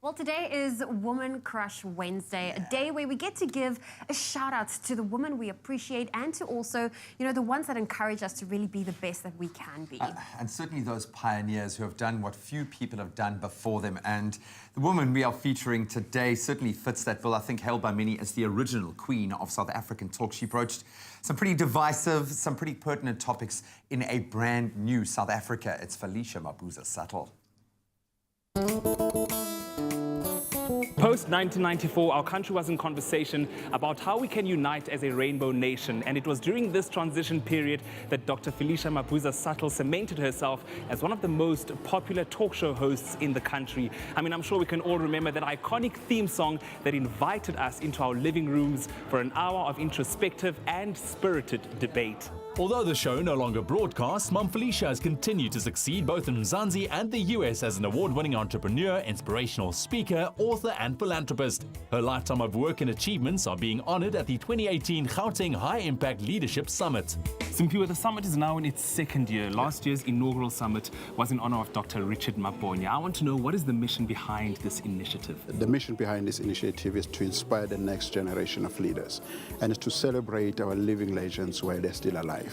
Well, today is Woman Crush Wednesday, a day where we get to give a shout out to the women we appreciate and to also, the ones that encourage us to really be the best that we can be. And certainly those pioneers who have done what few people have done before them. And the woman we are featuring today certainly fits that bill, I think hailed by many as the original queen of South African talk. She broached some pretty divisive, some pretty pertinent topics in a brand new South Africa. It's Felicia Mabuza-Suttle. Post-1994, our country was in conversation about how we can unite as a rainbow nation. And it was during this transition period that Dr. Felicia Mabuza-Suttle cemented herself as one of the most popular talk show hosts in the country. I mean, I'm sure we can all remember that iconic theme song that invited us into our living rooms for an hour of introspective and spirited debate. Although the show no longer broadcasts, Mum Felicia has continued to succeed both in Mzansi and the US as an award-winning entrepreneur, inspirational speaker, author and philanthropist. Her lifetime of work and achievements are being honoured at the 2018 Gauteng High Impact Leadership Summit. Simpiwe, the summit is now in its second year. Last year's inaugural summit was in honour of Dr. Richard Mabona. I want to know, what is the mission behind this initiative? The mission behind this initiative is to inspire the next generation of leaders and to celebrate our living legends while they're still alive.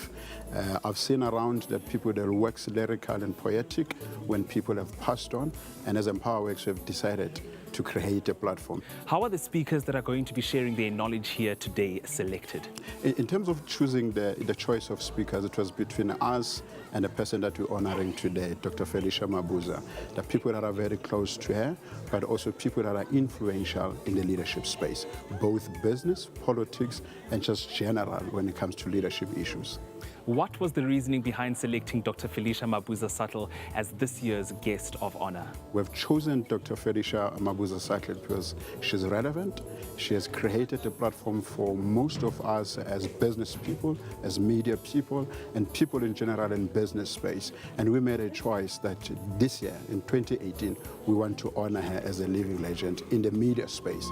I've seen around that people that wax lyrical and poetic when people have passed on, and as Empowaworx we've decided to create a platform. How are the speakers that are going to be sharing their knowledge here today selected? In terms of choosing the choice of speakers, it was between us and the person that we're honoring today, Dr. Felicia Mabuza. The people that are very close to her, but also people that are influential in the leadership space, both business, politics, and just general when it comes to leadership issues. What was the reasoning behind selecting Dr. Felicia Mabuza-Suttle as this year's guest of honor? We've chosen Dr. Felicia Mabuza-Suttle because she's relevant. She has created a platform for most of us as business people, as media people, and people in general in business space. And we made a choice that this year, in 2018, we want to honor her as a living legend in the media space.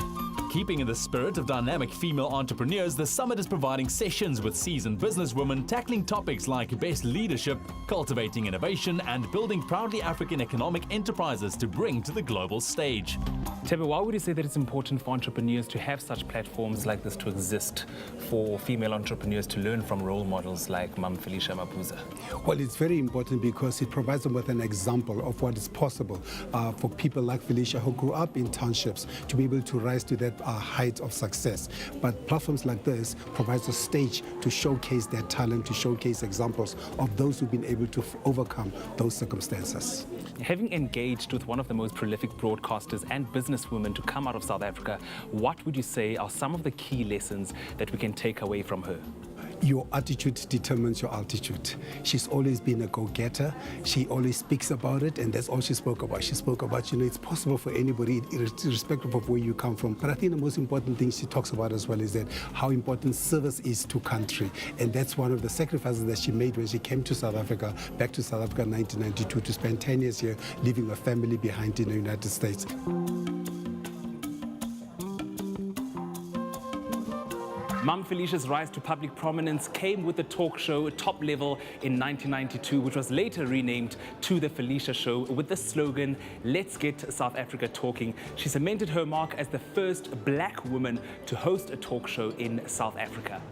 Keeping in the spirit of dynamic female entrepreneurs, the summit is providing sessions with seasoned businesswomen tackling topics like best leadership, cultivating innovation, and building proudly African economic enterprises to bring to the global stage. Tebe, why would you say that it's important for entrepreneurs to have such platforms like this to exist, for female entrepreneurs to learn from role models like Mum Felicia Mabuza? Well, it's very important because it provides them with an example of what is possible for people like Felicia who grew up in townships to be able to rise to that height of success. But platforms like this provides a stage to showcase their talent, to showcase examples of those who've been able to overcome those circumstances. Having engaged with one of the most prolific broadcasters and businesswomen to come out of South Africa, what would you say are some of the key lessons that we can take away from her? Your attitude determines your altitude. She's always been a go-getter. She always speaks about it, and that's all she spoke about. She spoke about, it's possible for anybody, irrespective of where you come from. But I think the most important thing she talks about as well is that how important service is to country. And that's one of the sacrifices that she made when she came to South Africa, back to South Africa in 1992, to spend 10 years here, leaving a family behind in the United States. Mum Felicia's rise to public prominence came with the talk show Top Level in 1992, which was later renamed to The Felicia Show with the slogan, "Let's get South Africa talking." She cemented her mark as the first black woman to host a talk show in South Africa.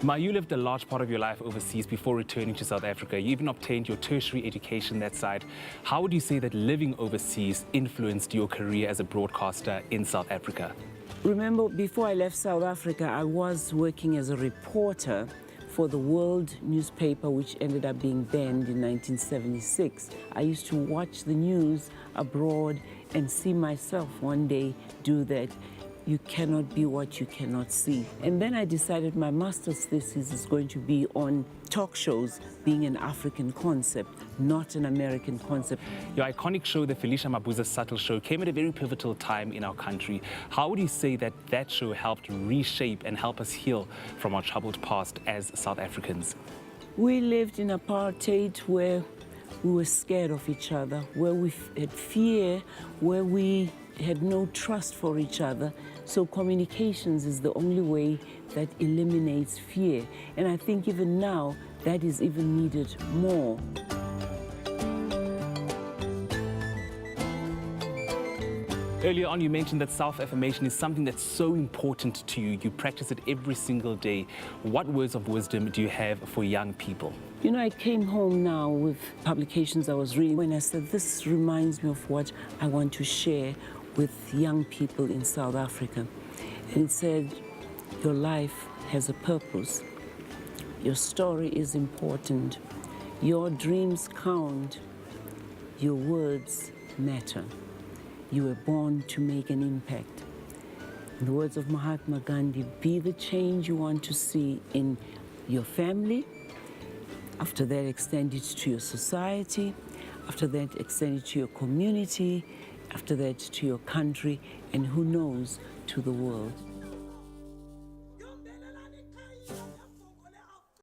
Ma, you lived a large part of your life overseas before returning to South Africa. You even obtained your tertiary education that side. How would you say that living overseas influenced your career as a broadcaster in South Africa? Remember, before I left South Africa, I was working as a reporter for the World newspaper, which ended up being banned in 1976. I used to watch the news abroad and see myself one day do that. You cannot be what you cannot see. And then I decided my master's thesis is going to be on talk shows being an African concept, not an American concept. Your iconic show, The Felicia Mabuza-Suttle Show, came at a very pivotal time in our country. How would you say that that show helped reshape and help us heal from our troubled past as South Africans? We lived in apartheid where we were scared of each other, where we had fear, where we had no trust for each other. So communications is the only way that eliminates fear. And I think even now, that is even needed more. Earlier on, you mentioned that self-affirmation is something that's so important to you. You practice it every single day. What words of wisdom do you have for young people? You know, I came home now with publications I was reading when I said, this reminds me of what I want to share with young people in South Africa. And it said, your life has a purpose. Your story is important. Your dreams count. Your words matter. You were born to make an impact. In the words of Mahatma Gandhi, be the change you want to see in your family. After that, extend it to your society. After that, extend it to your community. After that, to your country. And who knows, to the world.